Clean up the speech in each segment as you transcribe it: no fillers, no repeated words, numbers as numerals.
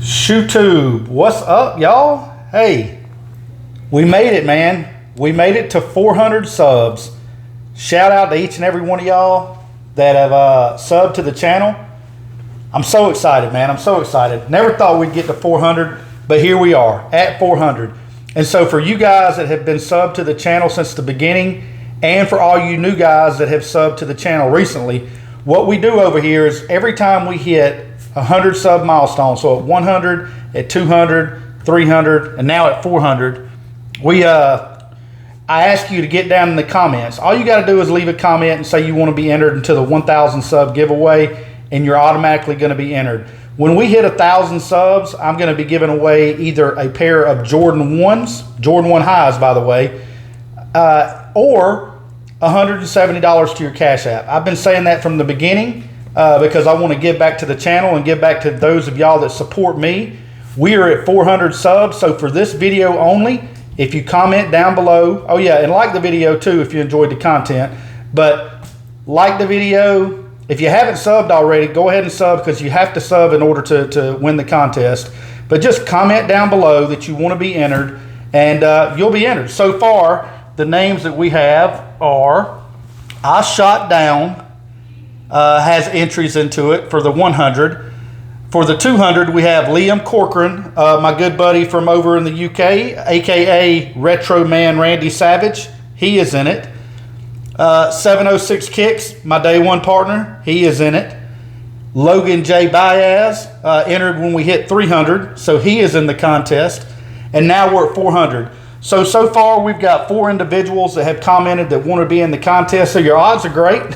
ShoeTube, what's up, y'all? Hey, we made it, man. We made it to 400 subs. Shout out to each and every one of y'all that have subbed to the channel. I'm so excited, man. I'm so excited. Never thought we'd get to 400, but here we are at 400. And so for you guys that have been subbed to the channel since the beginning, and for all you new guys that have subbed to the channel recently, what we do over here is every time we hit 100 sub milestone, so at 100, at 200, 300, and now at 400, I ask you to get down in the comments. All you got to do is leave a comment and say you want to be entered into the 1,000 sub giveaway, and you're automatically going to be entered. When we hit 1,000 subs, I'm going to be giving away either a pair of Jordan 1s, Jordan 1 highs, by the way, or $170 to your Cash App. I've been saying that from the beginning because I want to give back to the channel and give back to those of y'all that support me. We are at 400 subs, so for this video only, if you comment down below, oh yeah, and like the video too if you enjoyed the content, but like the video. If you haven't subbed already, go ahead and sub because you have to sub in order to win the contest. But just comment down below that you want to be entered, and you'll be entered. So far, the names that we have are I Shot Down, has entries into it for the 100. For the 200, we have Liam Corcoran, my good buddy from over in the UK, aka Retro Man Randy Savage. He is in it. 706 Kicks, my day one partner, he is in it. Logan J. Baez entered when we hit 300, so he is in the contest. And now we're at 400. So far we've got 4 individuals that have commented that want to be in the contest, so your odds are great.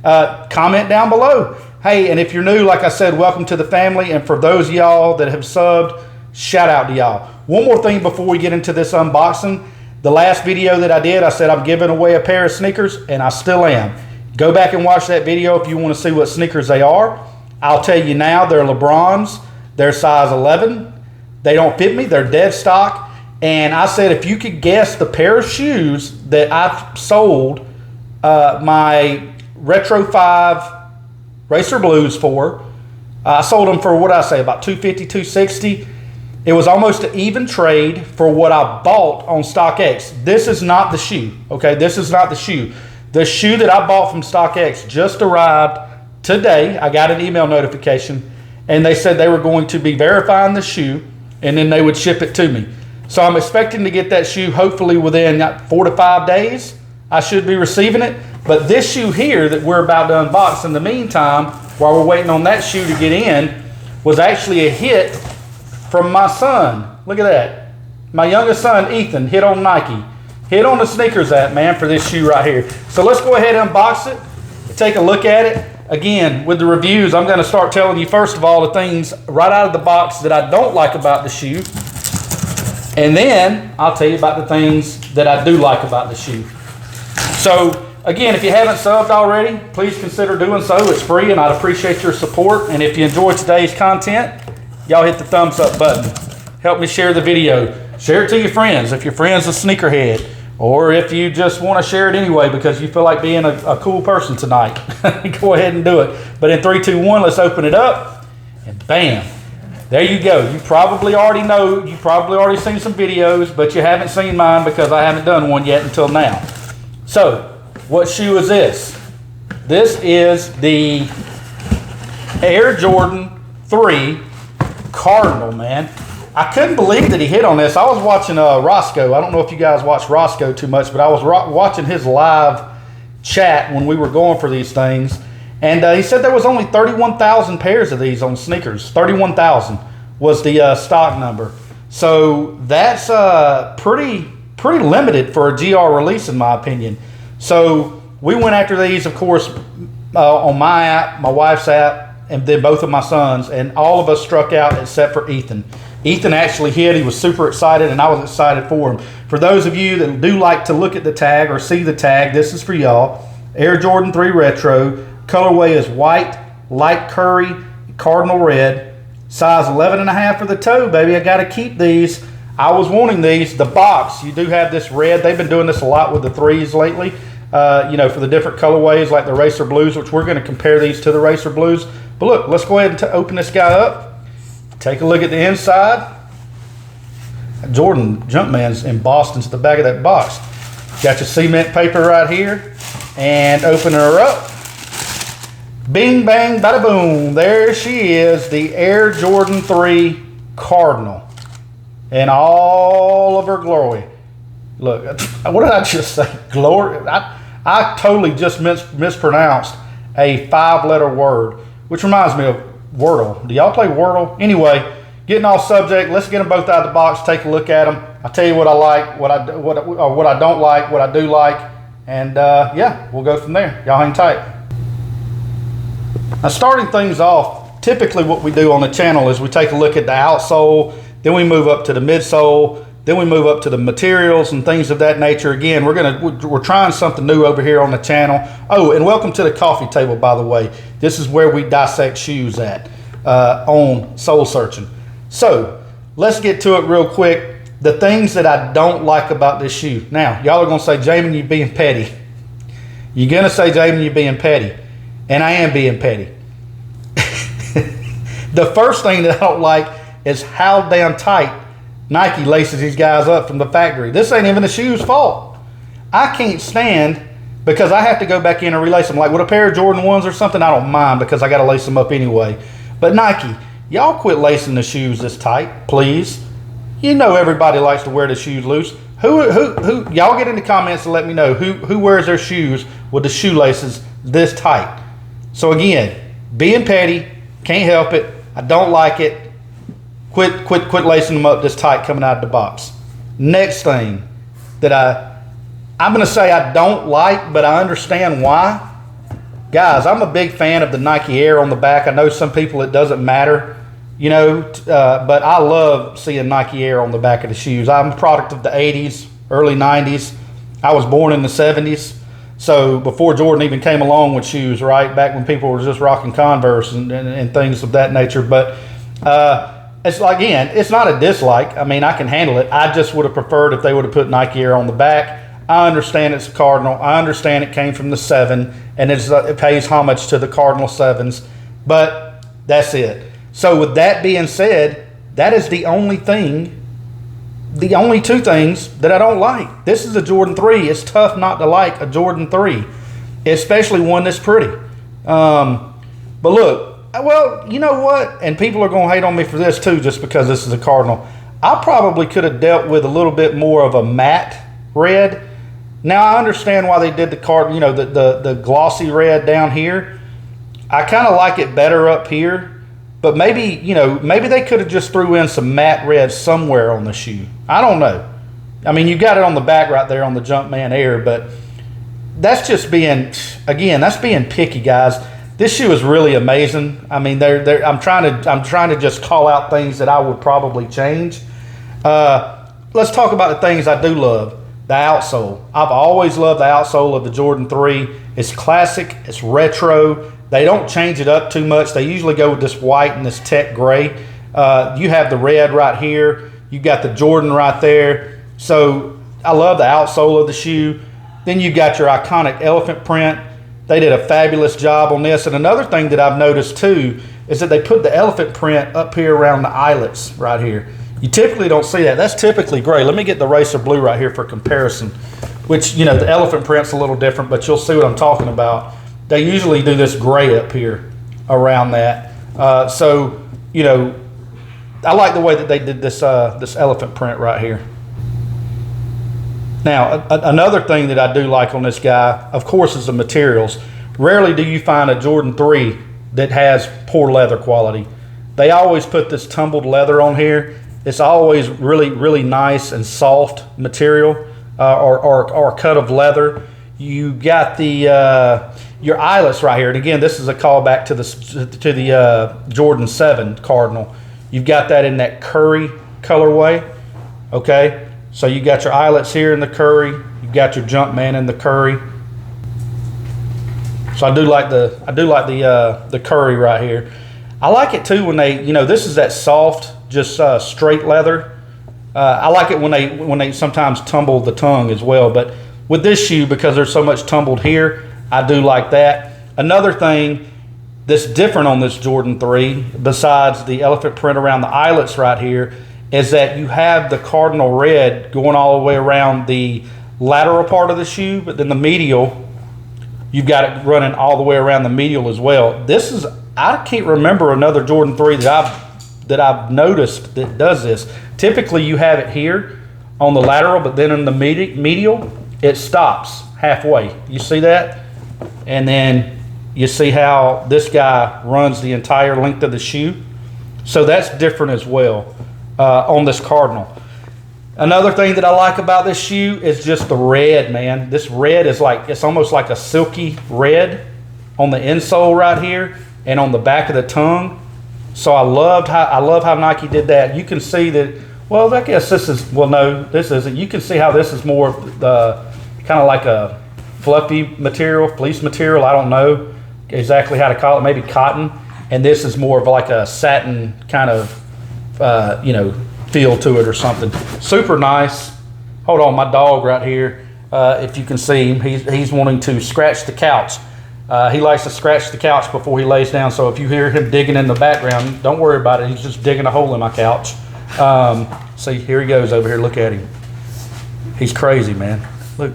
Comment down below. Hey, and if you're new, like I said, welcome to the family. And for those of y'all that have subbed, shout out to y'all. One more thing before we get into this unboxing. The last video that I did, I said I'm giving away a pair of sneakers, and I still am. Go back and watch that video if you want to see what sneakers they are. I'll tell you now, they're LeBrons. They're size 11. They don't fit me. They're dead stock. And I said if you could guess the pair of shoes that I sold my Retro 5 Racer Blues for, I sold them for, what did I say, about $250, $260. It was almost an even trade for what I bought on StockX. This is not the shoe, okay? This is not the shoe. The shoe that I bought from StockX just arrived today. I got an email notification, and they said they were going to be verifying the shoe, and then they would ship it to me. So I'm expecting to get that shoe hopefully within 4 to 5 days. I should be receiving it. But this shoe here that we're about to unbox in the meantime, while we're waiting on that shoe to get in, was actually a hit from my son. Look at that. My youngest son, Ethan, hit on Nike. Hit on the sneakers app, man, for this shoe right here. So let's go ahead and unbox it, take a look at it. Again, with the reviews, I'm going to start telling you, first of all, the things right out of the box that I don't like about the shoe. And then I'll tell you about the things that I do like about the shoe. So, again, if you haven't subbed already, please consider doing so. It's free, and I'd appreciate your support. And if you enjoyed today's content, y'all hit the thumbs up button. Help me share the video. Share it to your friends if your friend's a sneakerhead, or if you just want to share it anyway because you feel like being a cool person tonight. Go ahead and do it. But in 3, 2, 1, let's open it up, and bam. There you go. You probably already know, you probably already seen some videos, but you haven't seen mine because I haven't done one yet until now. So, what shoe is this? This is the Air Jordan 3 Cardinal, man. I couldn't believe that he hit on this. I was watching Roscoe. I don't know if you guys watch Roscoe too much, but I was watching his live chat when we were going for these things. And he said there was only 31,000 pairs of these on sneakers. 31,000 was the stock number. So that's pretty limited for a GR release in my opinion. So we went after these, of course, on my app, my wife's app, and then both of my sons, and all of us struck out except for Ethan. Ethan actually hit. He was super excited, and I was excited for him. For those of you that do like to look at the tag or see the tag, this is for y'all. Air Jordan 3 Retro. Colorway is white, light curry, cardinal red. Size 11.5 for the toe, baby. I got to keep these. I was wanting these. The box, you do have this red. They've been doing this a lot with the 3s lately. You know, for the different colorways like the Racer Blues, which we're going to compare these to the Racer Blues. But look, let's go ahead and open this guy up. Take a look at the inside. Jordan Jumpman's embossed into the back of that box. Got your cement paper right here, and open her up. Bing, bang, bada boom. There she is, the Air Jordan 3 Cardinal in all of her glory. Look, what did I just say? Glory? I totally just mispronounced a 5-letter word, which reminds me of Wordle. Do y'all play Wordle? Anyway, getting off subject, let's get them both out of the box, take a look at them. I'll tell you what I like, what I don't like, what I do like, and yeah, we'll go from there. Y'all hang tight. Now, starting things off, typically what we do on the channel is we take a look at the outsole, then we move up to the midsole, then we move up to the materials and things of that nature. Again, we're trying something new over here on the channel. Oh, and welcome to the coffee table, by the way. This is where we dissect shoes at on Soul Searching. So let's get to it real quick. The things that I don't like about this shoe. Now, y'all are gonna say, Jamin, you're being petty. You're gonna say, Jamin, you're being petty. And I am being petty. The first thing that I don't like is how damn tight Nike laces these guys up from the factory. This ain't even the shoe's fault. I can't stand, because I have to go back in and relace them. Like with a pair of Jordan 1s or something, I don't mind because I got to lace them up anyway. But Nike, y'all quit lacing the shoes this tight, please. You know everybody likes to wear the shoes loose. Who y'all get in the comments and let me know who wears their shoes with the shoelaces this tight. So again, being petty, can't help it. I don't like it. Quit lacing them up this tight coming out of the box. Next thing that I'm going to say I don't like, but I understand why. Guys, I'm a big fan of the Nike Air on the back. I know some people it doesn't matter, you know, but I love seeing Nike Air on the back of the shoes. I'm a product of the 80s, early 90s. I was born in the 70s. So before Jordan even came along with shoes, right? Back when people were just rocking Converse and things of that nature. But it's like, again, it's not a dislike. I mean, I can handle it. I just would have preferred if they would have put Nike Air on the back. I understand it's a Cardinal. I understand it came from the 7, and it pays homage to the Cardinal 7s. But that's it. So with that being said, that is the only two things that I don't like. This is a Jordan 3. It's tough not to like a Jordan 3, especially one that's pretty. But look, well, you know what? And people are going to hate on me for this too, just because this is a Cardinal. I probably could have dealt with a little bit more of a matte red. Now I understand why they did the the glossy red down here. I kind of like it better up here. But maybe, maybe they could have just threw in some matte red somewhere on the shoe. I don't know. I mean, you got it on the back right there on the Jumpman Air, but that's just being, again, that's being picky, guys. This shoe is really amazing. I mean, I'm trying to just call out things that I would probably change. Let's talk about the things I do love. The outsole. I've always loved the outsole of the Jordan 3. It's classic. It's retro. They don't change it up too much. They usually go with this white and this tech gray. You have the red right here. You got the Jordan right there. So I love the outsole of the shoe. Then you got your iconic elephant print. They did a fabulous job on this. And another thing that I've noticed too is that they put the elephant print up here around the eyelets right here. You typically don't see that. That's typically gray. Let me get the racer blue right here for comparison, which, the elephant print's a little different, but you'll see what I'm talking about. They usually do this gray up here around that. So, I like the way that they did this this elephant print right here. Now, another thing that I do like on this guy, of course, is the materials. Rarely do you find a Jordan 3 that has poor leather quality. They always put this tumbled leather on here. It's always really, really nice and soft material or cut of leather. You got the your eyelets right here, and again, this is a callback to the Jordan 7 Cardinal. You've got that in that curry colorway. Okay, so you got your eyelets here in the curry. You got your Jumpman in the curry. So I do like the curry right here. I like it too when they, this is that soft, just straight leather. I like it when they sometimes tumble the tongue as well, but with this shoe, because there's so much tumbled here, I do like that. Another thing, that's different on this Jordan 3, besides the elephant print around the eyelets right here, is that you have the Cardinal red going all the way around the lateral part of the shoe, but then the medial, you've got it running all the way around the medial as well. This is, I can't remember another Jordan 3 that I've noticed that does this. Typically you have it here on the lateral, but then in the medial, it stops halfway. You see that? And then you see how this guy runs the entire length of the shoe. So that's different as well on this Cardinal. Another thing that I like about this shoe is just the red, man. This red is like, it's almost like a silky red on the insole right here and on the back of the tongue. So I love how Nike did that. You can see that, well, I guess this is, well, no, this isn't. You can see how this is more the kind of like a fluffy material, fleece material. I don't know exactly how to call it, maybe cotton. And this is more of like a satin kind of, you know, feel to it or something. Super nice. Hold on, my dog right here, if you can see him, he's wanting to scratch the couch. He likes to scratch the couch before he lays down, so if you hear him digging in the background, don't worry about it. He's just digging a hole in my couch. See, here he goes over here. Look at him. He's crazy, man. Look.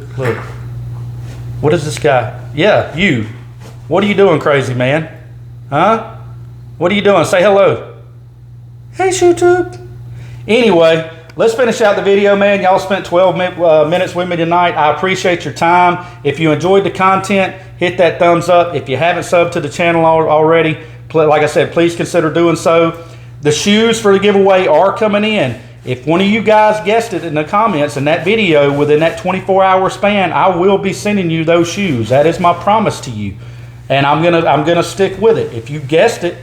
What is this guy? Yeah, you. What are you doing, crazy man? Huh? What are you doing? Say hello. Hey, YouTube. Anyway, let's finish out the video, man. Y'all spent 12 minutes with me tonight. I appreciate your time. If you enjoyed the content, hit that thumbs up. If you haven't subbed to the channel already, like I said, please consider doing so. The shoes for the giveaway are coming in. If one of you guys guessed it in the comments in that video within that 24-hour span, I will be sending you those shoes. That is my promise to you. And I'm gonna stick with it. If you guessed it,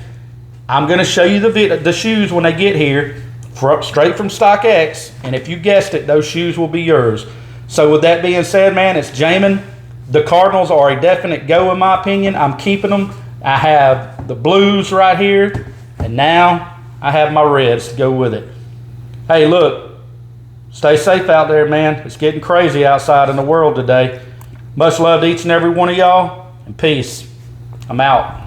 I'm gonna show you the shoes when they get here. Straight from StockX, and if you guessed it, those shoes will be yours. So with that being said, man, it's Jamin. The Cardinals are a definite go in my opinion. I'm keeping them. I have the blues right here, and now I have my reds to go with it. Hey, look, stay safe out there, man. It's getting crazy outside in the world today. Much love to each and every one of y'all, and peace. I'm out.